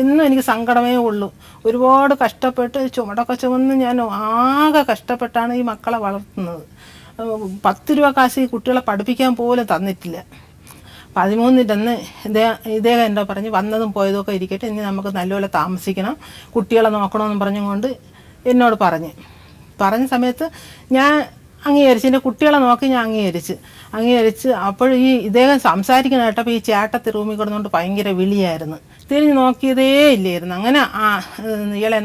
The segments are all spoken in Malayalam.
എന്നും എനിക്ക് സങ്കടമേ ഉള്ളൂ. ഒരുപാട് കഷ്ടപ്പെട്ട് ചുമടൊക്കെ ചുമന്ന് ഞാൻ ആകെ കഷ്ടപ്പെട്ടാണ് ഈ മക്കളെ വളർത്തുന്നത്. 10 രൂപ കാശ് ഈ കുട്ടികളെ പഠിപ്പിക്കാൻ പോലും തന്നിട്ടില്ല. 13 ഇദ്ദേഹം എന്താ പറഞ്ഞ് വന്നതും പോയതും ഒക്കെ ഇരിക്കട്ടെ, ഇനി നമുക്ക് നല്ലപോലെ താമസിക്കണം, കുട്ടികളെ നോക്കണമെന്ന് പറഞ്ഞുകൊണ്ട് എന്നോട് പറഞ്ഞ സമയത്ത് ഞാൻ അംഗീകരിച്ച്, എൻ്റെ കുട്ടികളെ നോക്കി ഞാൻ അംഗീകരിച്ച്. അപ്പോൾ ഈ ഇദ്ദേഹം സംസാരിക്കുന്ന കേട്ടപ്പോൾ ഈ ചേട്ടത്തി റൂമിൽ കിടന്നുകൊണ്ട് ഭയങ്കര വിളിയായിരുന്നു. തിരിഞ്ഞ് നോക്കിയതേ ഇല്ലായിരുന്നു. അങ്ങനെ ഇയാളെ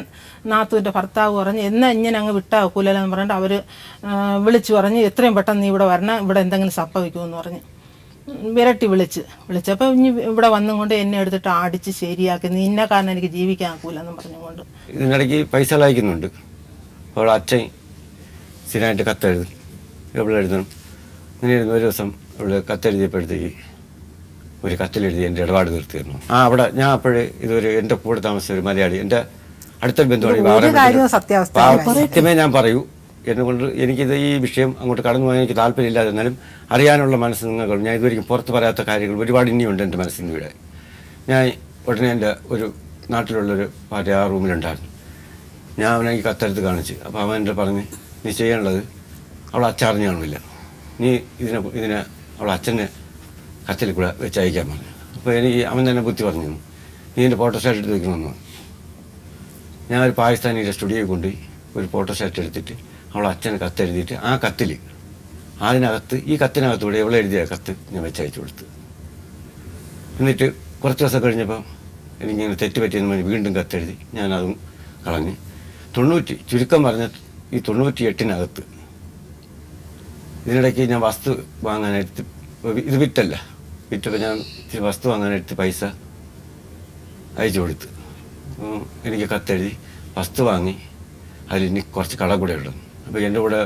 നാത്തൂൻ്റെ ഭർത്താവ് പറഞ്ഞ് എന്നാൽ ഇങ്ങനെ അങ്ങ് വിട്ടാക്കൂലെന്ന് പറഞ്ഞിട്ട് അവർ വിളിച്ചു പറഞ്ഞ് എത്രയും പെട്ടെന്ന് നീ ഇവിടെ വരണം, ഇവിടെ എന്തെങ്കിലും സംഭവിക്കുമെന്ന് പറഞ്ഞ് വിളിച്ചപ്പോൾ ഇനി ഇവിടെ വന്നും കൊണ്ട് എന്നെ എടുത്തിട്ട് അടിച്ച് ശരിയാക്കി, നിന്നെ കാരണം എനിക്ക് ജീവിക്കാൻ ആക്കൂലെന്ന് പറഞ്ഞുകൊണ്ട്. ഇതിനിടയ്ക്ക് പൈസ അയക്കുന്നുണ്ട്. അപ്പോൾ അച്ഛൻ സ്ഥിരമായിട്ട് കത്തെഴുതും, ഇവിടെ എഴുതണം. ഇങ്ങനെ ഒരു ദിവസം ഇവിടെ കത്തെഴുതിയപ്പോഴത്തേക്ക് ഒരു കത്തിലെഴുതി എൻ്റെ ഇടപാട് തീർത്തിരുന്നു. അവിടെ ഞാൻ അപ്പോഴേ ഇതൊരു എൻ്റെ കൂടെ താമസിച്ച ഒരു മലയാളി, എൻ്റെ അടുത്തൊരു ബന്ധുവാണ്. സത്യമേ ഞാൻ പറയൂ, എന്നെക്കൊണ്ട് എനിക്കിത് ഈ വിഷയം അങ്ങോട്ട് കടന്നു പോകാൻ എനിക്ക് താല്പര്യമില്ലാതെ എന്നാലും അറിയാനുള്ള മനസ്സ് നിങ്ങൾക്ക്, ഞാൻ ഇതുവരെയും പുറത്ത് പറയാത്ത കാര്യങ്ങൾ ഒരുപാട് ഇനിയുണ്ട് എൻ്റെ മനസ്സിന് ഇവിടെ. ഞാൻ ഉടനെ എൻ്റെ ഒരു നാട്ടിലുള്ളൊരു പാർട്ടി ആ റൂമിലുണ്ടായിരുന്നു. ഞാൻ അവനെ ഈ കത്തെടുത്ത് കാണിച്ച്. അപ്പോൾ അവൻ എൻ്റെ പറഞ്ഞ് നീ ചെയ്യാനുള്ളത് അവൾ അച്ഛറിഞ്ഞ് കാണില്ല, നീ ഇതിനെ അവളെ അച്ഛനെ കത്തിൽ കൂടെ വെച്ച് അയക്കാൻ പറഞ്ഞു. അപ്പോൾ എനിക്ക് അവൻ തന്നെ ബുദ്ധി പറഞ്ഞു, നീ എൻ്റെ ഫോട്ടോസ്റ്റാറ്റ് എടുത്ത് വയ്ക്കണമെന്ന്. ഞാൻ ഒരു പാകിസ്ഥാനിയുടെ സ്റ്റുഡിയോയിൽ കൊണ്ടുപോയി ഒരു ഫോട്ടോസ്റ്റാറ്റ് എടുത്തിട്ട് അവളെ അച്ഛന് കത്തെഴുതിയിട്ട് ആ കത്തിൽ അതിനകത്ത് ഈ കത്തിനകത്തൂടെ എവിടെ എഴുതിയ കത്ത് ഞാൻ വെച്ചയച്ചു കൊടുത്തു. എന്നിട്ട് കുറച്ച് ദിവസം കഴിഞ്ഞപ്പോൾ എനിക്കിങ്ങനെ തെറ്റുപറ്റിയെന്ന് പറഞ്ഞ് വീണ്ടും കത്തെഴുതി ഞാനതും കളഞ്ഞ്. ചുരുക്കം പറഞ്ഞ ഈ 98-നകത്ത് ഇതിനിടയ്ക്ക് ഞാൻ വസ്തു വാങ്ങാനെടുത്ത്, ഇത് വിറ്റപ്പോൾ ഞാൻ ഇച്ചിരി വസ്തു വാങ്ങാനെടുത്ത് പൈസ അയച്ചു കൊടുത്ത്. എനിക്ക് കത്തെഴുതി വസ്തു വാങ്ങി, അതിൽ ഇനി കുറച്ച് കട കൂടെ ഉള്ളത്. അപ്പോൾ എൻ്റെ കൂടെ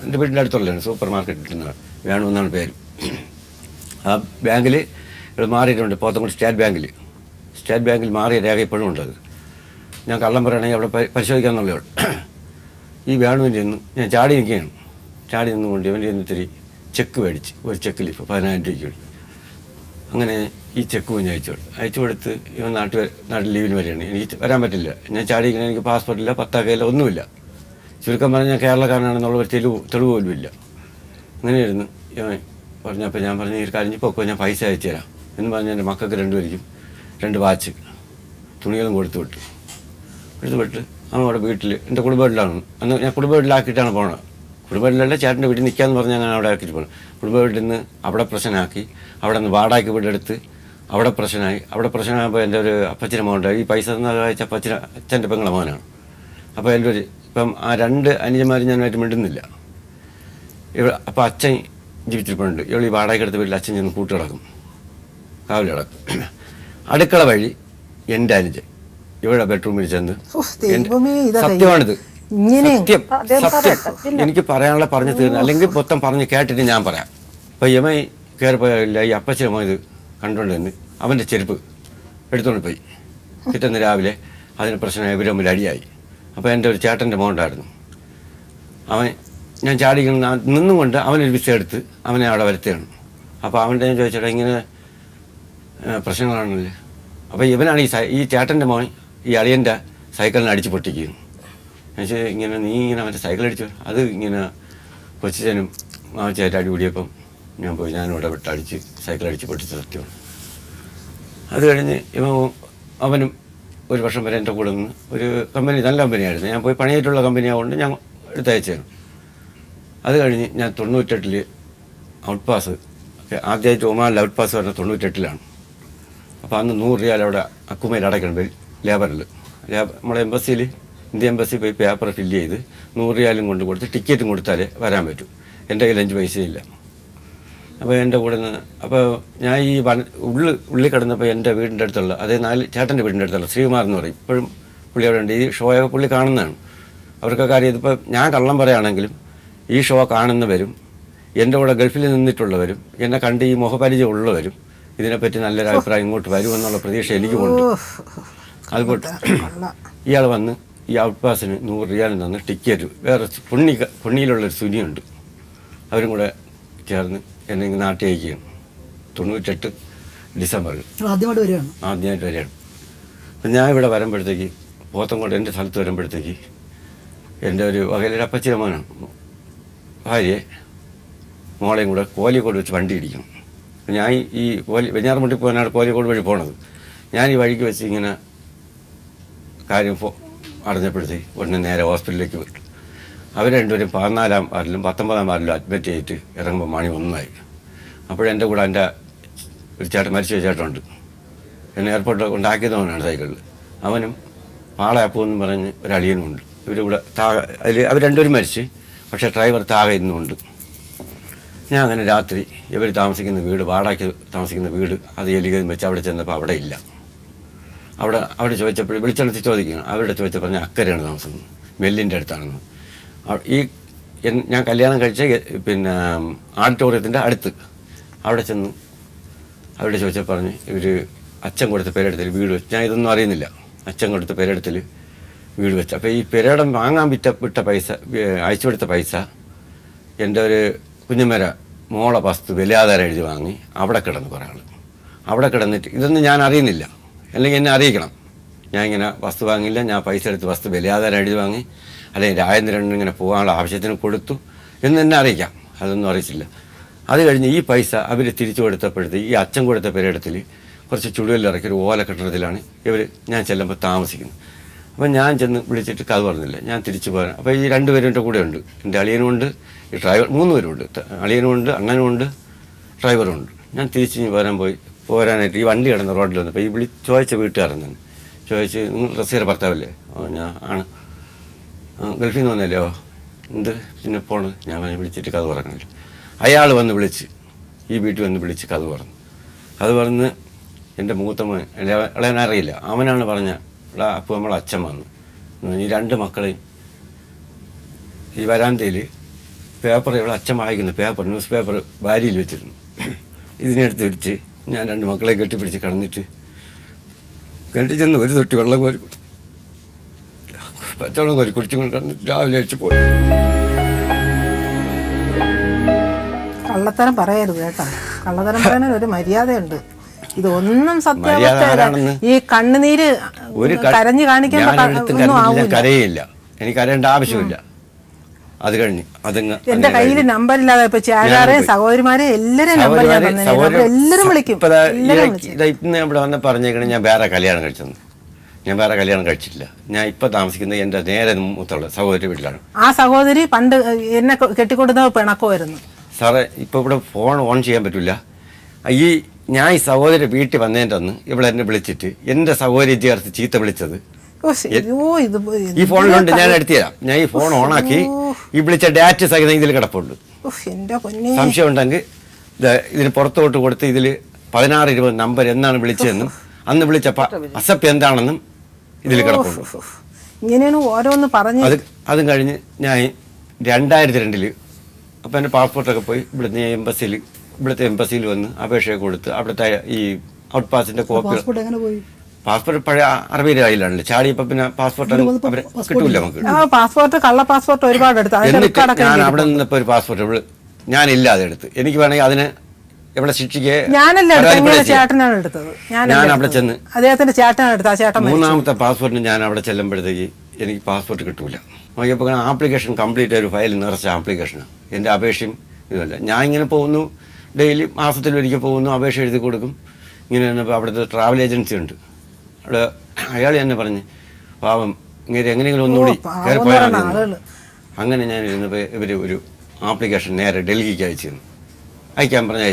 എൻ്റെ വീടിൻ്റെ അടുത്തുള്ളതാണ് സൂപ്പർ മാർക്കറ്റ് വേണു എന്നാണ് പേര്. ആ ബാങ്കിൽ ഇവിടെ മാറിയിട്ടുണ്ട്, പോത്തങ്കോട് സ്റ്റേറ്റ് ബാങ്കിൽ മാറിയ രേഖ ഇപ്പോഴും ഉണ്ടത്. ഞാൻ കള്ളം പറയുകയാണെങ്കിൽ അവിടെ പരിശോധിക്കാമെന്നുള്ളൂ. ഈ വേണുവിൻ്റെ നിന്ന് ഞാൻ ചാടി നിന്നുകൊണ്ട് ഇവൻ്റെ നിന്ന് ഇത്തിരി ചെക്ക് മേടിച്ച്, ഒരു ചെക്ക് ലീഫ് 10,000 രൂപയ്ക്ക്. അങ്ങനെ ഈ ചെക്ക് ഞാൻ അയച്ചു കൊടുത്ത് ഇവൻ നാട്ടിൽ ലീവിന് വരികയാണ്. എനിക്ക് വരാൻ പറ്റില്ല, ഞാൻ ചാടിയിരിക്കണം, എനിക്ക് പാസ്പോർട്ടില്ല, പത്താക്കയില്ല, ഒന്നുമില്ല. ചുരുക്കം പറഞ്ഞാൽ ഞാൻ കേരളക്കാരനാണെന്നുള്ള ഒരു തെളിവ് പോലും ഇല്ല. അങ്ങനെയായിരുന്നു ഇവൻ പറഞ്ഞപ്പോൾ ഞാൻ പറഞ്ഞു, ഈ കാര്യം പൊക്കോ, ഞാൻ പൈസ അയച്ചു തരാം എന്ന് പറഞ്ഞ് എൻ്റെ മക്കൾക്ക് 2 പേർക്കും 2 വാച്ച് തുണികളും കൊടുത്തു വിട്ട് അവൻ അവിടെ വീട്ടിൽ എൻ്റെ കുടുംബ വീട്ടിലാണ്. അന്ന് ഞാൻ കുടുംബ വീട്ടിലാക്കിയിട്ടാണ് പോണത്. കുടുംബ വീട്ടിലല്ല, ചേട്ടൻ്റെ വീട്ടിൽ നിൽക്കാമെന്ന് പറഞ്ഞാൽ ഞാൻ അവിടെ ആക്കിയിട്ട് പോകണം. കുടുംബ വീട്ടിൽ നിന്ന് അവിടെ പ്രശ്നമാക്കി, അവിടെ നിന്ന് വാടകയ്ക്ക് വീടെടുത്ത് അവിടെ പ്രശ്നമായപ്പോൾ എൻ്റെ ഒരു അപ്പച്ചൻ്റെ മോനുണ്ട്. ഈ പൈസ അയച്ച അച്ഛൻ്റെ പെങ്ങളെ മോനാണ്. അപ്പോൾ എൻ്റെ ഇപ്പം ആ 2 അനുജന്മാരും ഞാനായിട്ട് മിണ്ടുന്നില്ല. അപ്പോൾ അച്ഛൻ ജീവിച്ചിരിപ്പുണ്ട്. ഇവൾ ഈ വാടകയ്ക്ക് എടുത്ത വീട്ടിൽ അച്ഛൻ ചെന്ന് കൂട്ട് കിടക്കും, കാവൽ കിടക്കും. അടുക്കള വഴി എൻ്റെ അനുജൻ ഇവിടെ ബെഡ്റൂമിൽ ചെന്ന്, സത്യമാണിത്, സത്യം എനിക്ക് പറയാനുള്ള പറഞ്ഞു തീർന്നു, അല്ലെങ്കിൽ മൊത്തം പറഞ്ഞ് കേട്ടിട്ട് ഞാൻ പറയാം. അപ്പോൾ യമൈ കയറിപ്പോയില്ല, ഈ അപ്പച്ചനെ മോൻ ഇത് കണ്ടുകൊണ്ട് നിന്ന് അവൻ്റെ ചെരുപ്പ് എടുത്തുകൊണ്ട് പോയി. പിറ്റേന്ന് രാവിലെ അതിന് പ്രശ്നമായി, ഇവർ തമ്മിൽ അടിയായി. അപ്പോൾ എൻ്റെ ഒരു ചേട്ടൻ്റെ മോണ്ടായിരുന്നു, ഞാൻ ചാടി നിന്നും കൊണ്ട് അവനൊരു വിസ എടുത്ത് അവനെ അവിടെ വരുത്തുകയാണ്. അപ്പോൾ അവൻ്റെ ഞാൻ ചോദിച്ചേട്ടാ ഇങ്ങനെ പ്രശ്നങ്ങളാണല്ലേ. അപ്പോൾ ഇവനാണ് ഈ ചേട്ടൻ്റെ മോൻ ഈ അളിയൻ്റെ സൈക്കിളിനെ അടിച്ച് പൊട്ടിക്കുന്നു. എന്നുവെച്ചാൽ ഇങ്ങനെ നീ ഇങ്ങനെ അവൻ്റെ സൈക്കിൾ അടിച്ചു, അത് ഇങ്ങനെ കൊച്ചിനും മാവച്ചായിട്ട് അടികൂടിയപ്പം ഞാൻ പോയി, ഞാനിവിടെ വിട്ടടിച്ച് സൈക്കിൾ അടിച്ച് പൊട്ടിച്ച സത്യമാണ്. അത് കഴിഞ്ഞ് അവനും 1 വർഷം വരെ എൻ്റെ കൂടെ നിന്ന് ഒരു കമ്പനി, നല്ല കമ്പനിയായിരുന്നു, ഞാൻ പോയി പണിയായിട്ടുള്ള കമ്പനിയായതുകൊണ്ട് ഞാൻ എടുത്തയച്ചാണ്. അത് കഴിഞ്ഞ് ഞാൻ 98 ഔട്ട് പാസ്, ആദ്യമായിട്ട് ഒമാനിൽ ഔട്ട് പാസ് പറഞ്ഞാൽ 98 അപ്പോൾ അന്ന് 100 റിയാൽ അവിടെ അക്കുമയിൽ അടയ്ക്കണം ലേബറിൽ. നമ്മുടെ എംബസിയിൽ, ഇന്ത്യ എംബസി പോയി പേപ്പർ ഫില്ല് ചെയ്ത് 100 റിയാലും കൊണ്ട് കൊടുത്ത് ടിക്കറ്റും കൊടുത്താലേ വരാൻ പറ്റും. എൻ്റെ കയ്യിൽ 5 പൈസയില്ല. അപ്പോൾ എൻ്റെ കൂടെ നിന്ന്, അപ്പോൾ ഞാൻ ഈ ഉള്ളിൽ കിടന്നപ്പോൾ എൻ്റെ വീടിൻ്റെ അടുത്തുള്ള, അതായത് ചേട്ടൻ്റെ വീടിൻ്റെ അടുത്തുള്ള ശ്രീകുമാർ എന്ന് പറയും, ഇപ്പോഴും പുള്ളി അവിടെ ഉണ്ട്. ഈ ഷോയൊക്കെ പുള്ളി കാണുന്നതാണ്. അവർക്കൊക്കെ അറിയാം. ഇതിപ്പോൾ ഞാൻ കള്ളം പറയുകയാണെങ്കിലും ഈ ഷോ കാണുന്നവരും എൻ്റെ കൂടെ ഗൾഫിൽ നിന്നിട്ടുള്ളവരും എന്നെ കണ്ട് ഈ മുഖപരിചയം ഉള്ളവരും ഇതിനെപ്പറ്റി നല്ലൊരു അഭിപ്രായം ഇങ്ങോട്ട് വരുമെന്നുള്ള പ്രതീക്ഷ എനിക്കുമുണ്ട്. അതുകൊണ്ട് ഇയാൾ വന്ന് ഈ ഔട്ട് പാസിന് 100 റിയാൽ തന്ന് ടിക്കറ്റ്, വേറെ പുണ്ണിയിലുള്ളൊരു സുനിയുണ്ട്, അവരും കൂടെ ചേർന്ന് എന്നെ ഇങ്ങനെ നാട്ടിൽ അയക്കുകയാണ്. 98 ഡിസംബറിൽ ആദ്യമായിട്ട് വരികയാണ്. അപ്പം ഞാൻ ഇവിടെ വരുമ്പോഴത്തേക്ക് പോത്തൻകോട് എൻ്റെ സ്ഥലത്ത് വരുമ്പോഴത്തേക്ക് എൻ്റെ ഒരു വകയിലൊരു അപ്പച്ചിയുടെ മോനാണ് ഭാര്യയെ മോളെയും കൂടെ കോലിക്കോട് വെച്ച് വണ്ടി ഇടിക്കണം. ഞാൻ ഈ വെഞ്ഞാറമുട്ടി പോകാനാണ് കോലിക്കോട് വഴി പോണത്. ഞാൻ ഈ വഴിക്ക് വെച്ച് ഇങ്ങനെ കാര്യം അറിഞ്ഞപ്പോഴത്തേക്ക് ഉടനെ നേരെ ഹോസ്പിറ്റലിലേക്ക് വിട്ടു. അവർ രണ്ടുപേരും 14-ാം വാർഡിലും 19-ാം വാർഡിലും അഡ്മിറ്റ് ചെയ്തിട്ട് ഇറങ്ങുമ്പോൾ മണി 1 അപ്പോഴെൻ്റെ കൂടെ എൻ്റെ ഒരു ചേട്ടൻ മരിച്ച ചേട്ടനുണ്ട്, എന്നെ എയർപോർട്ടിൽ കൊണ്ടാക്കിയതവനാണ് സൈക്കിളിൽ. അവനും പാളയപ്പൂന്ന് പറഞ്ഞ് ഒരു അളിയനുമുണ്ട്. ഇവർ കൂടെ താഴെ അതിൽ അവർ രണ്ടുപേരും മരിച്ച്, പക്ഷേ ഡ്രൈവർ താഴെ ഇന്നുമുണ്ട്. ഞാൻ അങ്ങനെ രാത്രി ഇവർ താമസിക്കുന്ന വീട്, വാടകയ്ക്ക് താമസിക്കുന്ന വീട് അത് എലികയും വെച്ച് അവിടെ ചെന്നപ്പോൾ അവിടെ ഇല്ല. അവിടെ ചോദിച്ചപ്പോൾ വിളിച്ചെടുത്ത് ചോദിക്കുകയാണ്. അവരുടെ ചോദിച്ചപ്പോൾ പറഞ്ഞാൽ അക്കരെയാണ് താമസിക്കുന്നത്, മെല്ലിൻ്റെ അടുത്താണെന്ന്. ഈ ഞാൻ കല്യാണം കഴിച്ച പിന്നെ ഓഡിറ്റോറിയത്തിൻ്റെ അടുത്ത് അവിടെ ചെന്ന് അവിടെ ചോദിച്ചാൽ പറഞ്ഞ് ഇവർ അച്ഛൻ കൊടുത്ത പേരെടുത്തിൽ വീട് വെച്ച്, ഞാൻ ഇതൊന്നും അറിയുന്നില്ല, അച്ഛൻ കൊടുത്ത പേരെടുത്തിൽ വീട് വെച്ച്. അപ്പോൾ ഈ പെരേടം വാങ്ങാൻ വിട്ട പൈസ, അയച്ചു കൊടുത്ത പൈസ എൻ്റെ ഒരു കുഞ്ഞുമര മോളെ വസ്തു വിലയാധാരം എഴുതി വാങ്ങി അവിടെ കിടന്ന് കുറേ ആൾ അവിടെ കിടന്നിട്ട് ഇതൊന്നും ഞാൻ അറിയുന്നില്ല, അല്ലെങ്കിൽ എന്നെ അറിയിക്കണം. ഞാൻ ഇങ്ങനെ വസ്തു വാങ്ങിയില്ല, ഞാൻ പൈസ എടുത്ത് വസ്തു വിലയാധാരം എഴുതി വാങ്ങി, അല്ലെങ്കിൽ രാജേന്ദ്രൻ ഇങ്ങനെ പോകാനുള്ള ആവശ്യത്തിന് കൊടുത്തു എന്ന് എന്നെ അറിയിക്കാം. അതൊന്നും അറിയിച്ചില്ല. അത് കഴിഞ്ഞ് ഈ പൈസ അവർ തിരിച്ചു കൊടുത്തപ്പോഴത്തേക്ക് ഈ അച്ഛൻ കൊടുത്ത പെരേടത്തിൽ കുറച്ച് ചുടുകല്ലിറക്കി ഒരു ഓല കെട്ടിടത്തിലാണ് ഞാൻ ചെല്ലുമ്പോൾ താമസിക്കുന്നത്. അപ്പം ഞാൻ ചെന്ന് വിളിച്ചിട്ട് കഥ പറഞ്ഞില്ല, ഞാൻ തിരിച്ചു പോരാൻ. അപ്പോൾ ഈ രണ്ടുപേരും എൻ്റെ കൂടെ ഉണ്ട്, എൻ്റെ അളിയനുമുണ്ട്, ഈ ഡ്രൈവർ 3 പേരുണ്ട്, അളിയനുമുണ്ട്, അണ്ണനുമുണ്ട്, ഡ്രൈവറുമുണ്ട്. ഞാൻ തിരിച്ച് പോരാനായിട്ട് ഈ വണ്ടി കിടന്ന റോഡിൽ വന്നു. അപ്പോൾ ഈ ചോദിച്ച വീട്ടുകാരൻ തന്നെ ചോദിച്ച്, നിങ്ങൾ റസീറെ ഭർത്താവല്ലേ? ഞാൻ ആണ്. ഗൾഫിൽ നിന്ന് വന്നല്ലോ, എന്ത് പിന്നെ പോണ്? ഞാൻ വിളിച്ചിട്ട് കഥ പറഞ്ഞില്ല. അയാൾ വന്ന് വിളിച്ച്, ഈ വീട്ടിൽ വന്ന് വിളിച്ച് കഥ പറഞ്ഞു. അത് പറഞ്ഞ് എൻ്റെ മൂത്തമ്മ, എൻ്റെ ഇളയനറിയില്ല, അവനാണ് പറഞ്ഞ, ഇവിടെ അപ്പോൾ നമ്മളെ അച്ഛൻ വന്നു. ഈ 2 മക്കളെയും ഈ വരാന്തയിൽ പേപ്പർ, ഇവിടെ അച്ഛൻ വായിക്കുന്നു പേപ്പർ, ന്യൂസ് പേപ്പർ ഭാര്യയിൽ വെച്ചിരുന്നു. ഇതിനെടുത്ത് വിരിച്ച് ഞാൻ 2 മക്കളെ കെട്ടിപ്പിടിച്ച് കിടന്നിട്ട് ചെന്ന് ഒരു തൊട്ടി വെള്ളം കോരി പച്ചവെള്ളം കോരി കുടിച്ചുകൊണ്ട് കിടന്നിട്ട് രാവിലെ അടിച്ച് പോയി. കള്ളത്തരം പറയരുത് കേട്ടോ, കള്ളത്തരം പറയാൻ ഒരു മര്യാദയുണ്ട്. ഇതൊന്നും സത്യാവസ്ഥ, ഈ കണ്ണുനീര് കരഞ്ഞു കാണിക്കാൻ കരയില്ല, എനിക്ക് കരയേണ്ട ആവശ്യമില്ല. അത് കഴിഞ്ഞ് എന്റെ കയ്യിൽ നമ്പറില്ലാതെ ഇപ്പൊ ചേരാറേയും സഹോദരിമാരെ എല്ലാരും നമ്പർ എല്ലാരും വിളിക്കും. ഇന്ന് ഇവിടെ വന്ന് പറഞ്ഞേക്കണേ ഞാൻ വേറെ കല്യാണം കഴിച്ചെന്ന്. ഞാൻ വേറെ കല്യാണം കഴിച്ചിട്ടില്ല. ഞാൻ ഇപ്പൊ താമസിക്കുന്നത് എന്റെ നേരെ മൂത്തുള്ള സഹോദരി വീട്ടിലാണ്. ആ സഹോദരി പണ്ട് എന്നെ കെട്ടിക്കൊടുത്ത പിണക്കമായിരുന്നു സാറേ. ഇപ്പൊ ഇവിടെ ഫോൺ ഓൺ ചെയ്യാൻ പറ്റില്ല. ഞാൻ ഈ സഹോദരി വീട്ടിൽ വന്നതിൻ്റെ അന്ന് ഇവിടെ എന്നെ വിളിച്ചിട്ട് എൻ്റെ സഹോദരി ചേർത്ത് ചീത്ത വിളിച്ചത് ഈ ഫോണിലുണ്ട്, ഞാൻ എടുത്തുതരാം. ഞാൻ ഈ ഫോൺ ഓണാക്കി ഈ വിളിച്ച ഡാറ്റ സഹിതം ഇതിൽ കിടപ്പുണ്ട്. സംശയം ഉണ്ടെങ്കിൽ ഇതിന് പുറത്തോട്ട് കൊടുത്ത് ഇതിൽ 16-20 നമ്പർ എന്നാണ് വിളിച്ചതെന്നും അന്ന് വിളിച്ച അസഭ്യം എന്താണെന്നും ഇതിൽ കിടപ്പുണ്ട്. ഇങ്ങനെയാണ് ഓരോന്ന് പറഞ്ഞു. അതും കഴിഞ്ഞ് ഞാൻ 2002 അപ്പം എൻ്റെ പാസ്പോർട്ടൊക്കെ പോയി ഇവിടുത്തെ എംബസിയിൽ വന്ന് അപേക്ഷയൊക്കെ കൊടുത്ത് അവിടുത്തെ ഈ ഔട്ട് പാസിന്റെ കോപ്പി. പാസ്പോർട്ട് പഴയ അറബി രായിലാണല്ലോ ചാടിയപ്പോ പിന്നെ പാസ്പോർട്ട് അവരെ കിട്ടൂല നമുക്ക്. പാസ്പോർട്ട് കള്ള പാസ്പോർട്ട് ഒരുപാട് എടുത്ത് ഞാൻ അവിടെ നിന്നപ്പോ ഒരു പാസ്പോർട്ട് ഞാനില്ലാതെ എടുത്ത്. എനിക്ക് വേണമെങ്കിൽ അതിന് ഇവിടെ ശിക്ഷിക്ക് ചേട്ടനാണ് എടുത്തത്. ഞാൻ അവിടെ ചെന്ന് അദ്ദേഹത്തിന്റെ ചേട്ടനാണ് എടുത്തത്. ആ ചേട്ടൻ 3ാമത്തെ പാസ്പോർട്ടിന് ഞാൻ അവിടെ ചെല്ലുമ്പോഴത്തേക്ക് എനിക്ക് പാസ്പോർട്ട് കിട്ടൂല. നോക്കിയപ്പോൾ ആപ്ലിക്കേഷൻ കംപ്ലീറ്റ് ഒരു ഫയൽ നിറച്ച ആപ്ലിക്കേഷനാണ്. എൻ്റെ അപേക്ഷയും ഇതല്ല. ഞാൻ ഇങ്ങനെ പോകുന്നു, ഡെയിലി മാസത്തിലൊരിക്കൽ പോകുന്നു, അപേക്ഷ എഴുതി കൊടുക്കും. ഇങ്ങനെ അവിടുത്തെ ട്രാവൽ ഏജൻസി ഉണ്ട് അവിടെ. അയാൾ തന്നെ പറഞ്ഞ് പാവം ഇങ്ങനെ എങ്ങനെയെങ്കിലും ഒന്നുകൂടി കയറിപ്പോയാൽ മതി. അങ്ങനെ ഞാൻ ഇരുന്നപ്പോൾ ഇവർ ഒരു ആപ്ലിക്കേഷൻ നേരെ ഡൽഹിക്ക് അയച്ചിരുന്നു. അയക്കാൻ പറഞ്ഞ്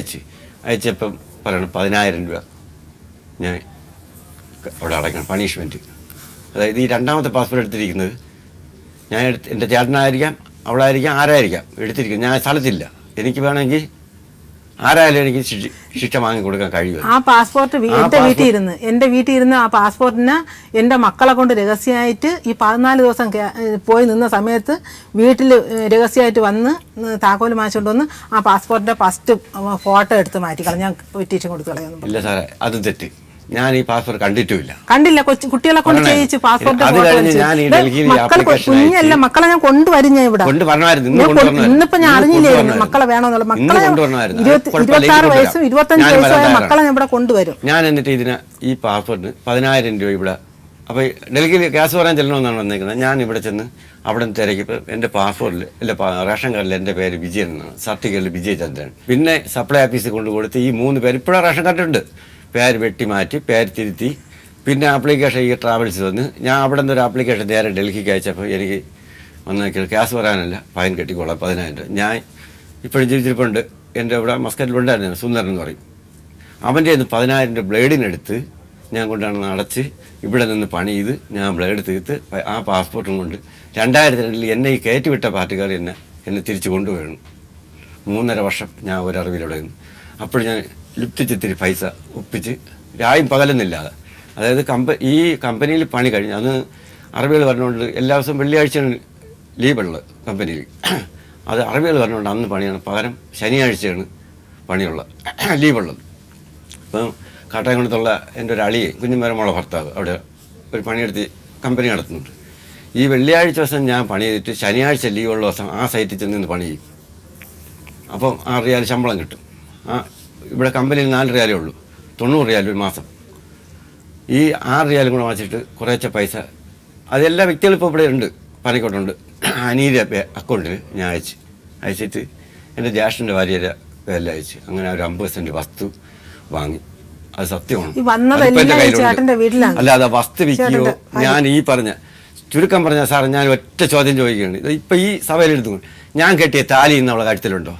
അയച്ചപ്പം പറയണം 10,000 രൂപ ഞാൻ അവിടെ അടയ്ക്കണം പണിഷ്മെൻറ്റ്. അതായത് ഈ 2ാമത്തെ പാസ്പോർട്ട് എടുത്തിരിക്കുന്നത് ഞാൻ എൻ്റെ ചേട്ടനായിരിക്കാം, അവളായിരിക്കാം, ആരായിരിക്കാം എടുത്തിരിക്കുന്നത്. ഞാൻ സ്ഥലത്തില്ല. എനിക്ക് വേണമെങ്കിൽ ആരായാലും എനിക്ക് ശിക്ഷ വാങ്ങി കൊടുക്കാൻ കഴിയും. ആ പാസ്പോർട്ട് എൻ്റെ വീട്ടിൽ ഇരുന്ന് ആ പാസ്പോർട്ടിന് എൻ്റെ മക്കളെ കൊണ്ട് രഹസ്യമായിട്ട് ഈ 14 ദിവസം പോയി നിന്ന സമയത്ത് വീട്ടിൽ രഹസ്യമായിട്ട് വന്ന് താക്കോല് മാറ്റിക്കൊണ്ട് വന്ന് ആ പാസ്പോർട്ടിൻ്റെ ഫസ്റ്റ് ഫോട്ടോ എടുത്ത് മാറ്റിക്കളഞ്ഞ് ഞാൻ പെറ്റീഷൻ കൊടുത്ത് കളയൊന്നും ഇല്ല സാറേ, അത് തെറ്റ്. ഞാൻ ഈ പാസ്പോർട്ട് കണ്ടിട്ടില്ല. കുട്ടികളെ കൊണ്ട് ചെയ്യിച്ച് പാസ്പോർട്ട് കുഞ്ഞല്ല മക്കളെ ഞാൻ കൊണ്ടുവരും. ഞാൻ ഇവിടെ ഇന്നിപ്പോ ഞാൻ അറിഞ്ഞില്ലായിരുന്നു മക്കളെ വേണമെന്നുള്ള. മക്കളെ 26 വയസ്സും 25 വയസ്സുമായ മക്കളെ ഞാൻ ഇവിടെ കൊണ്ടുവരും. ഞാൻ എന്നിട്ട് ഇതിന് ഈ പാസ്പോർട്ടിന് 10,000 രൂപ ഇവിടെ അപ്പോൾ ഡൽഹിയിൽ ഗ്യാസ് പറയാൻ ചെല്ലണമെന്നാണ് വന്നേക്കുന്നത്. ഞാൻ ഇവിടെ ചെന്ന് അവിടെ നിന്ന് തിരക്കിയപ്പോൾ എൻ്റെ പാസ്പോർട്ടിൽ അല്ല റേഷൻ കാർഡിൽ എൻ്റെ പേര് വിജയൻ എന്നാണ്, സർട്ടിഫിക്കറ്റിൽ വിജയചന്ദ്രൻ. പിന്നെ സപ്ലൈ ഓഫീസിൽ കൊണ്ട് കൊടുത്ത് ഈ 3 പേര് ഇപ്പോഴും റേഷൻ കാർഡുണ്ട്. പേര് വെട്ടി മാറ്റി പേര് തിരുത്തി പിന്നെ ആപ്ലിക്കേഷൻ ഈ ട്രാവൽസ് വന്ന് ഞാൻ അവിടെ നിന്ന് ഒരു ആപ്ലിക്കേഷൻ നേരെ ഡൽഹിക്ക് അയച്ചപ്പോൾ എനിക്ക് വന്നേക്കൽ ഗ്യാസ് പറയാനല്ല ഫൈൻ കെട്ടിക്കോളാം 10,000 രൂപ. ഞാൻ ഇപ്പോഴും ജീവിച്ചിരിപ്പുണ്ട്. എൻ്റെ ഇവിടെ മസ്കറ്റിലുണ്ടായിരുന്നു സുന്ദരൻ എന്ന് പറയും. അവൻ്റെ നിന്ന് 10,000 രൂപ ബ്ലേഡിനെടുത്ത് ഞാൻ കൊണ്ടാണ് അടച്ച് ഇവിടെ നിന്ന് പണി ചെയ്ത് ഞാൻ ബ്ലേഡ് തീർത്ത് ആ പാസ്പോർട്ടും കൊണ്ട് 2002 എന്നെ ഈ കയറ്റിവിട്ട പാർട്ടിക്കാർ എന്നെ തിരിച്ചു കൊണ്ടുപോയിരുന്നു. 3.5 വർഷം ഞാൻ ഒരറിവിലൂടെ നിന്ന്. അപ്പോൾ ഞാൻ ലിപ്റ്റിച്ചിത്തിരി പൈസ ഒപ്പിച്ച് രായും പകലെന്നില്ലാതെ, അതായത് ഈ കമ്പനിയിൽ പണി കഴിഞ്ഞ് അന്ന് അറബികൾ പറഞ്ഞുകൊണ്ട് എല്ലാ ദിവസവും വെള്ളിയാഴ്ചയാണ് ലീവുള്ളത് കമ്പനിയിൽ. അത് അറബികൾ പറഞ്ഞുകൊണ്ട് അന്ന് പണിയാണ്, പകരം ശനിയാഴ്ചയാണ് പണിയുള്ളത് ലീവുള്ളത്. അപ്പം കാട്ടായംകുളത്തുള്ള എൻ്റെ ഒരു അളിയെ കുഞ്ഞുമരമുള്ള ഭർത്താവ് അവിടെ ഒരു പണിയെടുത്ത് കമ്പനി നടത്തുന്നുണ്ട്. ഈ വെള്ളിയാഴ്ച ദിവസം ഞാൻ പണി ചെയ്തിട്ട് ശനിയാഴ്ച ലീവുള്ള ദിവസം ആ സൈറ്റിൽ ചെന്ന് പണി ചെയ്യും. അപ്പം 6 റിയാൽ ശമ്പളം കിട്ടും. ഇവിടെ കമ്പനിയിൽ 4 റിയാലേ ഉള്ളൂ, 90 റിയാൽ ഒരു മാസം. ഈ 6 റിയാലും കൂടെ വാങ്ങിച്ചിട്ട് കുറേശ്ശെ പൈസ അതെല്ലാ വ്യക്തികളും ഇപ്പോൾ ഇവിടെ ഉണ്ട്, പണിക്കോട്ടുണ്ട്. അനീൻ്റെ അക്കൗണ്ടിൽ ഞാൻ അയച്ചിട്ട് എൻ്റെ ജ്യേഷ്ഠൻ്റെ ഭാര്യയുടെ പേരിൽ അയച്ച് അങ്ങനെ ഒരു 50 സെൻറ്റ് വസ്തു വാങ്ങി. അത് സത്യമാണ്. അല്ലാതെ വസ്തു വിൽക്കുകയോ ഞാൻ ഈ പറഞ്ഞ ചുരുക്കം പറഞ്ഞ സാർ ഞാൻ ഒറ്റ ചോദ്യം ചോദിക്കുകയാണ്. ഇപ്പം ഈ സഭയിലെടുത്തു ഞാൻ കെട്ടിയ താലി ഇന്ന് അവളെ കഴുത്തിലുണ്ടോ?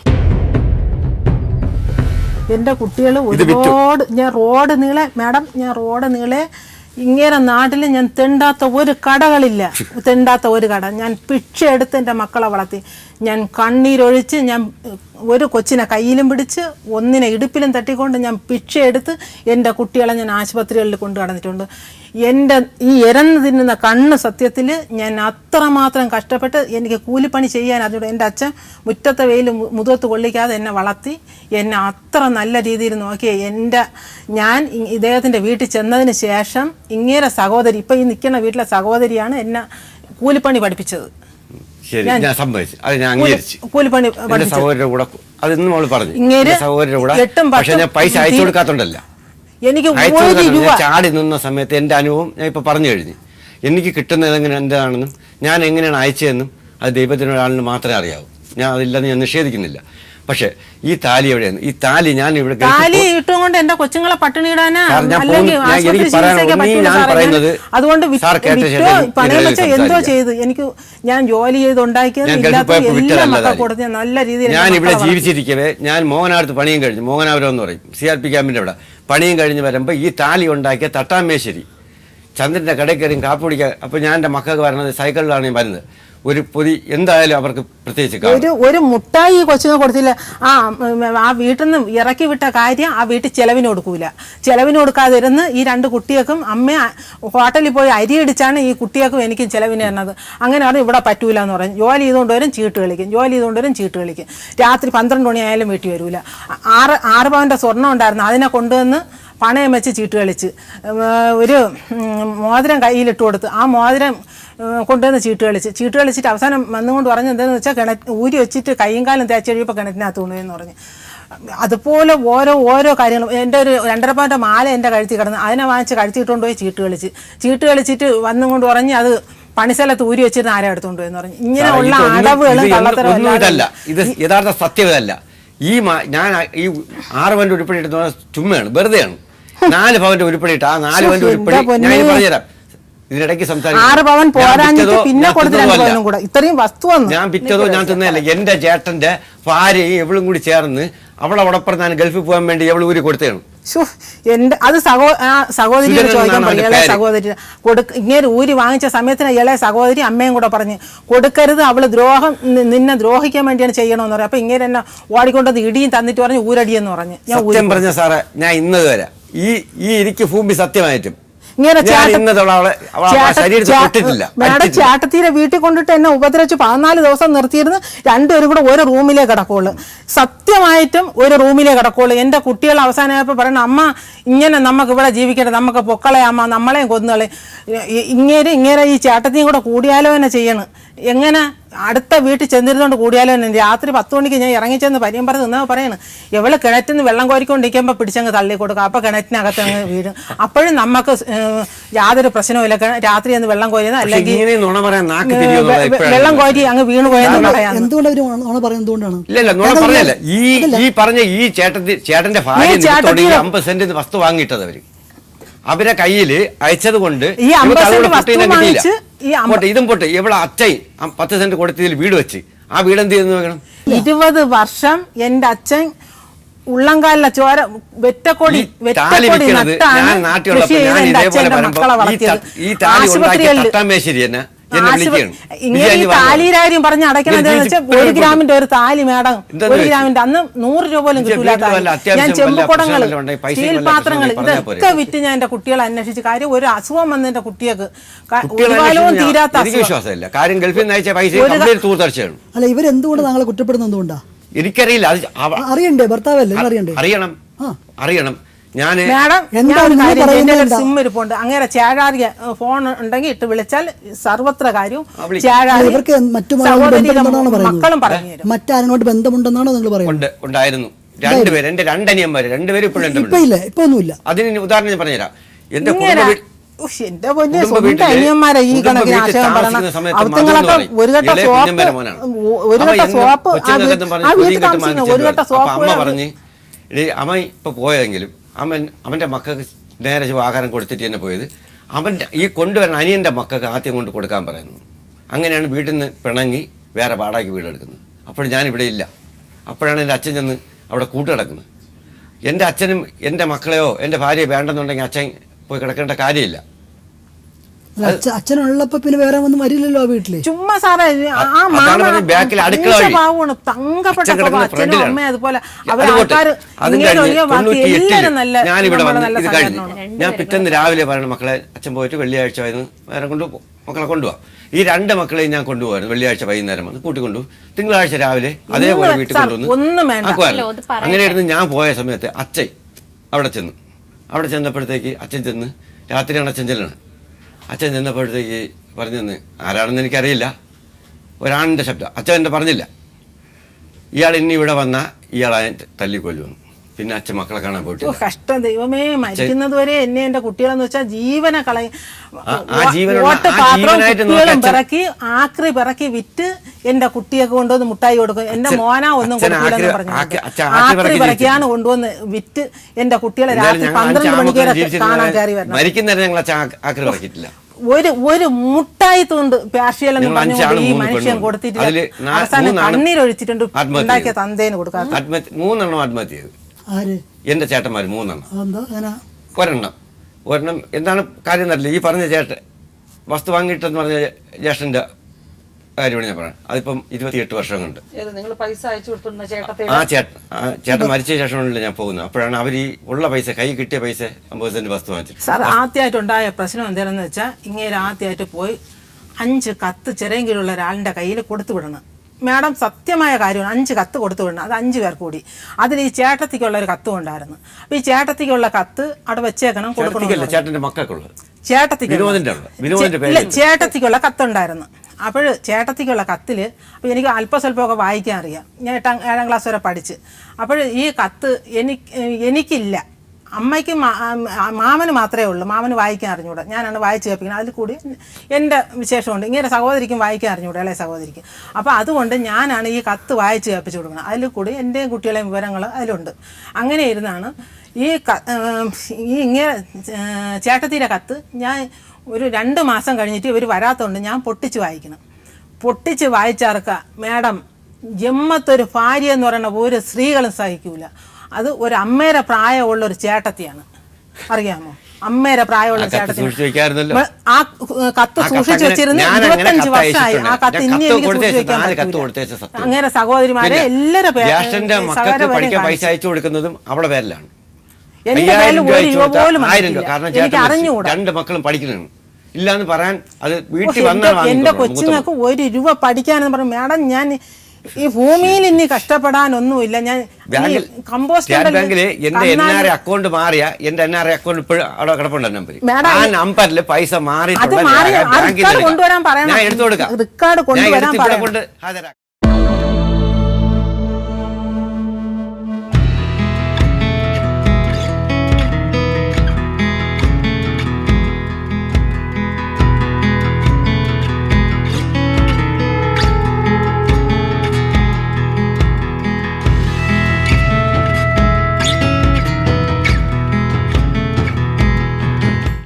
എൻ്റെ കുട്ടികൾ ഒരുപാട് ഞാൻ റോഡ് നീളെ ഇങ്ങനെ നാട്ടിൽ ഞാൻ തെണ്ടാത്ത ഒരു കടകളില്ല, തെണ്ടാത്ത ഒരു കട. ഞാൻ ഭിക്ഷ എടുത്ത് എൻ്റെ മക്കളെ വളർത്തി. ഞാൻ കണ്ണീരൊഴിച്ച് ഞാൻ ഒരു കൊച്ചിനെ കയ്യിലും പിടിച്ച് ഒന്നിനെ ഇടുപ്പിലും തട്ടിക്കൊണ്ട് ഞാൻ ഭിക്ഷ എടുത്ത് എൻ്റെ കുട്ടികളെ ഞാൻ ആശുപത്രികളിൽ കൊണ്ടു കടന്നിട്ടുണ്ട്. എൻ്റെ ഈ ഇരന്ന് തിന്നുന്ന കണ്ണ് സത്യത്തിൽ ഞാൻ അത്രമാത്രം കഷ്ടപ്പെട്ട് എനിക്ക് കൂലിപ്പണി ചെയ്യാൻ അതിലൂടെ എൻ്റെ അച്ഛൻ മുറ്റത്തെ വെയിൽ മുഖത്ത് കൊള്ളിക്കാതെ എന്നെ വളർത്തി എന്നെ അത്ര നല്ല രീതിയിൽ നോക്കി. ഞാൻ ഇദ്ദേഹത്തിൻ്റെ വീട്ടിൽ ചെന്നതിന് ശേഷം ഇങ്ങേരെ സഹോദരി, ഇപ്പം ഈ നിൽക്കുന്ന വീട്ടിലെ സഹോദരിയാണ് എന്നെ കൂലിപ്പണി പഠിപ്പിച്ചത്. കൂലിപ്പണി പൈസ അയച്ചു കൊടുക്കാത്തോണ്ടല്ല, എനിക്ക് ചാടി നിന്ന സമയത്ത് എൻ്റെ അനുഭവം ഞാൻ ഇപ്പൊ പറഞ്ഞു കഴിഞ്ഞു. എനിക്ക് കിട്ടുന്നത് എന്താണെന്നും ഞാൻ എങ്ങനെയാണ് അയച്ചതെന്നും അത് ദൈവത്തിനൊരാളിന് മാത്രമേ അറിയാവൂ. ഞാൻ അതില്ലെന്ന് ഞാൻ നിഷേധിക്കുന്നില്ല. പക്ഷെ ഈ താലി എവിടെയാണ്? ഈ താലി ഞാൻ ഇവിടെ ഇട്ടുകൊണ്ട് എന്റെ കൊച്ചുങ്ങളെ പട്ടിണി ഇടാനാ എന്തോ ചെയ്ത് എനിക്ക് ഞാൻ ജോലി ചെയ്ത് ഉണ്ടാക്കിയത് നല്ല രീതിയിൽ. ഞാൻ ഇവിടെ ജീവിച്ചിരിക്കവേ ഞാൻ മോഹനാടുത്ത് പണിയും കഴിഞ്ഞു, മോഹനാപുരം എന്ന് പറയും CRP ക്യാമ്പിന്റെ അവിടെ പണിയും കഴിഞ്ഞ് വരുമ്പോൾ ഈ താലി ഉണ്ടാക്കിയ തട്ടാമേശ്ശേരി ചന്ദ്രന്റെ കടയിൽ കയറി കാപ്പി കുടിക്കാൻ. അപ്പൊ ഞാൻ എൻ്റെ മക്കൾക്ക് വരുന്നത് സൈക്കിളിലാണ് വരുന്നത്. ഒരു പൊതി എന്തായാലും അവർക്ക് പ്രത്യേകിച്ച് ഒരു മുട്ടായി കൊച്ചുങ്ങൾ കൊടുത്തില്ല. ആ വീട്ടിൽ നിന്ന് ഇറക്കി വിട്ട കാര്യം ആ വീട്ടിൽ ചെലവിന് കൊടുക്കൂല. ചെലവിന് കൊടുക്കാതിരുന്ന് ഈ 2 കുട്ടികൾക്കും അമ്മ ഹോട്ടലിൽ പോയി അരി അടിച്ചാണ് ഈ കുട്ടികൾക്കും എനിക്കും ചെലവിന് തരുന്നത്. അങ്ങനെ പറഞ്ഞു ഇവിടെ പറ്റൂല എന്ന് പറഞ്ഞു. ജോലി ചെയ്തുകൊണ്ട് വരും ചീട്ട് കളിക്കും. രാത്രി 12 മണിയായാലും വീട്ടിൽ വരൂല. 6 പവൻ്റെ സ്വർണ്ണം ഉണ്ടായിരുന്നു, അതിനെ കൊണ്ടുവന്ന് പണയം വെച്ച് ചീട്ട് കളിച്ച് ഒരു മോതിരം കയ്യിലിട്ട് കൊടുത്ത് ആ മോതിരം കൊണ്ടുവന്ന് ചീട്ട് കളിച്ചിട്ട് അവസാനം വന്നുകൊണ്ട് പറഞ്ഞു എന്താണെന്ന് വെച്ചാൽ ഊരി വെച്ചിട്ട് കൈയും കാലം തേച്ച് കഴിയുമ്പോൾ കിണറ്റിനകത്ത് കൊണ്ടുപോയെന്ന് പറഞ്ഞു. അതുപോലെ ഓരോ കാര്യങ്ങളും. എൻ്റെ ഒരു 2.5 പവൻ്റെ മാല എൻ്റെ കഴുത്തി കിടന്ന് അതിനെ വാങ്ങിച്ച് കഴുത്തിട്ടുകൊണ്ട് പോയി ചീട്ട് കളിച്ചിട്ട് വന്നുകൊണ്ട് പറഞ്ഞ് അത് പണിസ്ഥലത്ത് ഊരി വെച്ചിട്ട് ആരാ എടുത്തുകൊണ്ട് പോയെന്ന് പറഞ്ഞു. ഇങ്ങനെയുള്ള അടവുകളും കള്ളത്തരമല്ല. ഇത് യഥാർത്ഥ സത്യതയല്ല. ഞാൻ ഈ 6 പവൻ്റെ ഉരുപ്പടി എടുത്ത ചുമ്മയാണ്, വെറുതെയാണ്. 4 പവൻ്റെ ഉരുപ്പടി ഇട്ട് ആ 4 പവൻ്റെ ഉരുപ്പടി ഞാൻ പറഞ്ഞുതരാം. ഇതിനിടയ്ക്ക് ഞാൻ പിറ്റതോ ഞാൻ തിന്നല്ല. എന്റെ ചേട്ടന്റെ ഭാര്യയും എവളും കൂടി ചേർന്ന് അവളോടൊപ്പം ഞാൻ ഗൾഫിൽ പോകാൻ വേണ്ടി എവൾ ഊരി കൊടുത്തതാണ്. അത് സഹോദരിയോട് ചോദിക്കാൻ പറയും. ഇളയ സഹോദരി ഇങ്ങനെ ഊരി വാങ്ങിച്ച സമയത്തിന് ഇളയ സഹോദരി അമ്മയും കൂടെ പറഞ്ഞ് കൊടുക്കരുത്, അവള് നിന്നെ ദ്രോഹിക്കാൻ വേണ്ടിയാണ് ചെയ്യണമെന്ന് പറയും. അപ്പൊ ഇങ്ങനെ എന്നെ ഓടിക്കൊണ്ടത് ഇടിയും തന്നിട്ട് പറഞ്ഞു ഊരടിയെന്ന് പറഞ്ഞു. ഞാൻ പറഞ്ഞ സാറേ, ഞാൻ ഇന്നത് വരെ ഈ ഇരിക്ക് ഭൂമി സത്യമായിട്ടും ഇങ്ങനെ ചേട്ടത്തീരെ വീട്ടിൽ കൊണ്ടിട്ട് എന്നെ ഉപദ്രവിച്ച് 14 ദിവസം നിർത്തിയിരുന്ന് 2 പേരും കൂടെ ഒരു റൂമിലേ കിടക്കുള്ളൂ. സത്യമായിട്ടും ഒരു റൂമിലേ കിടക്കുള്ളൂ. എൻ്റെ കുട്ടികൾ അവസാനമായപ്പോൾ പറയണം അമ്മ ഇങ്ങനെ നമുക്ക് ഇവിടെ ജീവിക്കട്ടെ, നമുക്ക് പൊക്കളെ അമ്മ നമ്മളെയും കൊന്നുകളെ, ഇങ്ങനെ ഈ ചേട്ടത്തിയും കൂടെ കൂടിയാലോചന ചെയ്യണം. എങ്ങനെ അടുത്ത വീട്ടിൽ ചെന്നിരുന്നോണ്ട് കൂടിയാലും രാത്രി 10 മണിക്ക് ഞാൻ ഇറങ്ങിച്ചെന്ന് പരിയമ്പറ നിന്നാ പറയണ് എവള് കിണറ്റിന്ന് വെള്ളം കോരിക്കൊണ്ടിരിക്കുമ്പോൾ പിടിച്ചങ്ങ് തള്ളി കൊടുക്കുക. അപ്പം കിണറ്റിനകത്ത് അങ്ങ് വീഴും. അപ്പോഴും നമുക്ക് യാതൊരു പ്രശ്നവുമില്ല. രാത്രി ഒന്ന് വെള്ളം കോരിയത് അല്ലെങ്കിൽ വെള്ളം കോരി അങ്ങ് വീണ് പോയെന്ന് പറയാം. ചേട്ടന്റെ ഭാര്യ 50 സെന്റ് വസ്തു വാങ്ങിയിട്ടത് അവരെ കയ്യിൽ അയച്ചത് കൊണ്ട് ഇതും പൊട്ട് ഇവിടെ അച്ഛൻ 10 സെന്റ് കൊടുത്തതിൽ വീട് വെച്ച് ആ വീട് എന്ത് ചെയ്യുന്നു നോക്കണം. 20 വർഷം എന്റെ അച്ഛൻ ഉള്ളംകാലിലെ ചോര വെറ്റക്കൊടി തട്ടാമേശ്ശേരി തന്നെ താലിരാര്യം പറഞ്ഞ് അടയ്ക്കണത് 1 ഗ്രാമിന്റെ ഒരു താലി മേഡം 1 ഗ്രാമിന്റെ അന്ന് 100 രൂപ പോലും കിട്ടൂല. ഞാൻ ചെമ്പുകുടങ്ങൾ സ്റ്റീൽ പാത്രങ്ങൾ ഇതൊക്കെ വിറ്റ് ഞാൻ എന്റെ കുട്ടികളെ അന്വേഷിച്ച് കാര്യം ഒരു അസുഖം വന്ന് എന്റെ കുട്ടികൾക്ക് ഒരു കാലവും തീരാത്ത വിശ്വാസമില്ല. കാര്യം ഗൾഫിൽ നിന്ന് അയച്ച പൈസ അല്ല ഇവരെന്തുകൊണ്ട് താങ്കളെ കുറ്റപ്പെടുന്നത് എന്തുകൊണ്ടാ എനിക്കറിയില്ല. അറിയണ്ടേ ഭർത്താവല്ലേ അറിയണം. സിം ഇരിപ്പുണ്ട് അങ്ങനെ ചേഴാറിയ ഫോൺ ഉണ്ടെങ്കിൽ ഇട്ട് വിളിച്ചാൽ സർവത്ര കാര്യവും ഇവർക്ക് മക്കളും പറഞ്ഞു തരും. മറ്റാരോട് ബന്ധമുണ്ടെന്നാണോ നിങ്ങൾ പറയുന്നത്? ഉണ്ടായിരുന്നു 2 പേര്, എന്റെ 2 അനിയന്മാര് 2 പേരും ഇപ്പൊ ഒന്നുമില്ല. അതിന് ഉദാഹരണം ഞാൻ പറഞ്ഞുതരാം. എന്റെ എന്റെ പൊന്നെ സ്വന്തം അനിയന്മാരെ ഈ കണക്കിന് ആശയം പറയണം. അവത്തുങ്ങളൊക്കെ ഒരു കെട്ട സോപ്പ് ആ വീട്ടിൽ താമസിക്കുന്ന ഒരു കെട്ട സോപ്പ് അമ്മ പറഞ്ഞ് അമ്മ ഇപ്പൊ പോയെങ്കിലും അവന്റെ മക്കൾക്ക് നേരെ ആഹാരം കൊടുത്തിട്ട് തന്നെ പോയത്. അവന്റെ ഈ കൊണ്ടുവരുന്ന അനിയന്റെ മക്കൾക്ക് ആദ്യം കൊണ്ട് കൊടുക്കാൻ പറയുന്നു. അങ്ങനെയാണ് വീട്ടിൽ നിന്ന് പിണങ്ങി വേറെ വാടകയ്ക്ക് വീടെടുക്കുന്നത്. അപ്പോൾ ഞാൻ ഇവിടെ ഇല്ല. അപ്പോഴാണ് എൻ്റെ അച്ഛൻ ചെന്ന് അവിടെ കൂട്ടുകിടക്കുന്നത്. എൻ്റെ അച്ഛനും എൻ്റെ മക്കളെയോ എൻ്റെ ഭാര്യയോ വേണ്ടെന്നുണ്ടെങ്കിൽ അച്ഛൻ പോയി കിടക്കേണ്ട കാര്യമില്ല. അച്ഛനുള്ളപ്പോ പിന്നെ വേറെ ഒന്നും വരില്ലല്ലോ വീട്ടില്. ചുമ്മാ സാറേ ബാക്കിൽ അടുക്കള ഞാനിവിടെ വന്ന് ഇത് കഴിഞ്ഞു. ഞാൻ പിറ്റേന്ന് രാവിലെ പറയണ മക്കളെ അച്ഛൻ പോയിട്ട് വെള്ളിയാഴ്ച വേറെ മക്കളെ കൊണ്ടുപോകാം. ഈ 2 മക്കളെയും ഞാൻ കൊണ്ടുപോകായിരുന്നു. വെള്ളിയാഴ്ച വൈകുന്നേരം വന്ന് കൂട്ടിക്കൊണ്ടുപോകും. തിങ്കളാഴ്ച രാവിലെ അതേപോലെ വീട്ടിൽ കൊണ്ടുവന്ന് ആക്കുമായിരുന്നു. അങ്ങനെയായിരുന്നു ഞാൻ പോയ സമയത്ത് അച്ഛൻ അവിടെ ചെന്നു. അവിടെ ചെന്നപ്പോഴത്തേക്ക് അച്ഛൻ ചെന്ന് രാത്രിയാണ് അച്ഛൻ ചെല്ലണം. അച്ഛൻ ചെന്നപ്പോഴത്തേക്ക് പറഞ്ഞു തന്ന് ആരാണെന്ന് എനിക്കറിയില്ല. ഒരാണിൻ്റെ ശബ്ദം. അച്ഛൻ എന്നെ പറഞ്ഞില്ല. ഇയാൾ ഇനി ഇവിടെ വന്നാൽ ഇയാളെ തല്ലിക്കൊല്ലുമെന്ന്. പിന്നെ അച്ഛൻ മക്കളെ കാണാൻ പോയിട്ട് കഷ്ടം. ദൈവമേ, മരിക്കുന്നത് വരെ എന്നെ എന്റെ കുട്ടികളെന്ന് വെച്ചാൽ ജീവനെ കളയും. പിറക്കി ആക്രി പിറക്കി വിറ്റ് എന്റെ കുട്ടിയൊക്കെ കൊണ്ടുവന്ന് മുട്ടായി കൊടുക്കും. എന്റെ മോനാ ഒന്നും കൊടുക്കില്ലെന്ന് പറഞ്ഞു. ആക്രി പിറക്കിയാണ് കൊണ്ടുവന്ന് വിറ്റ് എന്റെ കുട്ടികളെ രാത്രി 12 മണിക്ക് കാണാൻ കയറി വരണം. മരിക്കുന്നവരെ ഞങ്ങൾ ആക്രി പിറക്കിയിട്ടില്ല. ഒരു മുട്ടായി തോണ്ട് പാർഷ്യലെന്ന് പറഞ്ഞുകൊണ്ട് ഈ മനുഷ്യൻ കൊടുത്തിട്ട് അവസാനം കണ്ണീരൊഴിച്ചിട്ടുണ്ട്. ഉണ്ടാക്കിയ തന്തേന് കൊടുക്കാതെ 3 ആത്മഹത്യ ചെയ്തു. എന്റെ ചേട്ടന്മാർ 3 ഒരെണ്ണം എന്താണ് കാര്യം എന്നറിയില്ല. ഈ പറഞ്ഞ ചേട്ടൻ വസ്തു വാങ്ങിയിട്ടെന്ന് പറഞ്ഞ ജ്യേഷ്ഠന്റെ കാര്യമാണ് ഞാൻ പറയാം. അതിപ്പം 28 വർഷം കൊണ്ട് ആ ചേട്ടൻ മരിച്ച ശേഷമാണല്ലോ ഞാൻ പോകുന്നത്. അപ്പോഴാണ് അവർ ഈ ഉള്ള പൈസ കൈ കിട്ടിയ പൈസ 50 സെന്റ് വസ്തു വാങ്ങിച്ചത്. സാർ ആദ്യമായിട്ടുണ്ടായ പ്രശ്നം എന്താണെന്ന് വെച്ചാൽ ഇങ്ങനെ ആദ്യമായിട്ട് പോയി 5 കത്ത് ചെറിയെങ്കിലുള്ള ഒരാളിന്റെ കയ്യിൽ കൊടുത്തു വിടണം. മാഡം സത്യമായ കാര്യമാണ്. 5 കത്ത് കൊടുത്തു വിടണം. അത് 5 പേർ കൂടി. അതിൽ ഈ ചേട്ടത്തിക്കുള്ള ഒരു കത്തും ഉണ്ടായിരുന്നു. അപ്പൊ ഈ ചേട്ടത്തിക്കുള്ള കത്ത് അവിടെ വെച്ചേക്കണം, കൊടുക്കണം. ചേട്ടത്തിക്കുള്ള കത്തുണ്ടായിരുന്നു. അപ്പോൾ ചേട്ടത്തിക്കുള്ള കത്തിൽ അപ്പോൾ എനിക്ക് അല്പസ്വല്പമൊക്കെ വായിക്കാൻ അറിയാം. ഞാൻ 7ാം ക്ലാസ് വരെ പഠിച്ച്. അപ്പോൾ ഈ കത്ത് എനിക്കില്ല. അമ്മയ്ക്ക് മാമന് മാത്രമേ ഉള്ളൂ. മാമന് വായിക്കാൻ അറിഞ്ഞൂടാ. ഞാനാണ് വായിച്ച് കേൾപ്പിക്കുന്നത്. അതിൽ കൂടി എൻ്റെ വിശേഷമുണ്ട്. ഇങ്ങനെ സഹോദരിക്കും വായിക്കാൻ അറിഞ്ഞൂടാ, ഇളയ സഹോദരിക്ക്. അപ്പോൾ അതുകൊണ്ട് ഞാനാണ് ഈ കത്ത് വായിച്ച് കേൾപ്പിച്ചു കൊടുക്കുന്നത്. അതിൽ കൂടി എൻ്റെയും കുട്ടികളെയും വിവരങ്ങൾ അതിലുണ്ട്. അങ്ങനെ ഇരുന്നാണ് ഈ ഇങ്ങനെ ചേട്ടത്തിയുടെ കത്ത് ഞാൻ ഒരു 2 മാസം കഴിഞ്ഞിട്ട് ഇവർ വരാത്തതുകൊണ്ട് ഞാൻ പൊട്ടിച്ച് വായിക്കണം. പൊട്ടിച്ച് വായിച്ചേർക്ക മാഡം, ജമ്മത്തൊരു ഭാര്യ എന്ന് പറയുന്ന ഒരു സ്ത്രീകളും സഹിക്കൂല. അത് ഒരു അമ്മേരെ പ്രായമുള്ളൊരു ചേട്ടത്തിയാണ്. അറിയാമോ? അമ്മേരെ പ്രായമുള്ള ചേട്ടത്തി. ആ കത്ത് സൂക്ഷിച്ചു വെച്ചിരുന്നു 25 വർഷമായി. ആ കത്ത് ഇനി എനിക്ക് സൂക്ഷിച്ചു വെക്കാൻ. അങ്ങനെ സഹോദരിമാരെ എല്ലാവരും പൈസ അയച്ചു കൊടുക്കുന്നതും അവളുടെ പേരിലാണ്. എന്റെ പേരിൽ 1 രൂപ പോലും എനിക്ക് അറിഞ്ഞുകൂടാ. 2 മക്കളും പഠിക്കുന്നു ഇല്ലാന്ന് പറയാൻ അത് വീട്ടിൽ വന്നാൽ എന്റെ കൊച്ചുങ്ങൾക്ക് 1 രൂപ പഠിക്കാനെന്ന് പറഞ്ഞു. മാഡം ഞാൻ ഈ ഭൂമിയിൽ ഇനി കഷ്ടപ്പെടാനൊന്നുമില്ല. ഞാൻ ബാങ്കിൽ കമ്പോസ്റ്റ് സ്റ്റേറ്റ് ബാങ്കില് എന്റെ NRI അക്കൗണ്ട് മാറിയ എന്റെ NRI അക്കൗണ്ട് ഇപ്പോഴും അവിടെ കിടപ്പുണ്ട് നമ്പർ. മേഡം, ആ നമ്പറിൽ പൈസ അത് മാറി മാറിയിട്ടുണ്ട്. റിക്കാർഡ് കൊണ്ടുവരാൻ പറയണം. ഞാൻ എടുത്തു കൊടുക്കാം. റിക്കാർഡ് കൊണ്ടുവരാൻ പറയണം. കൊണ്ട് ഹാജരാക്കാം.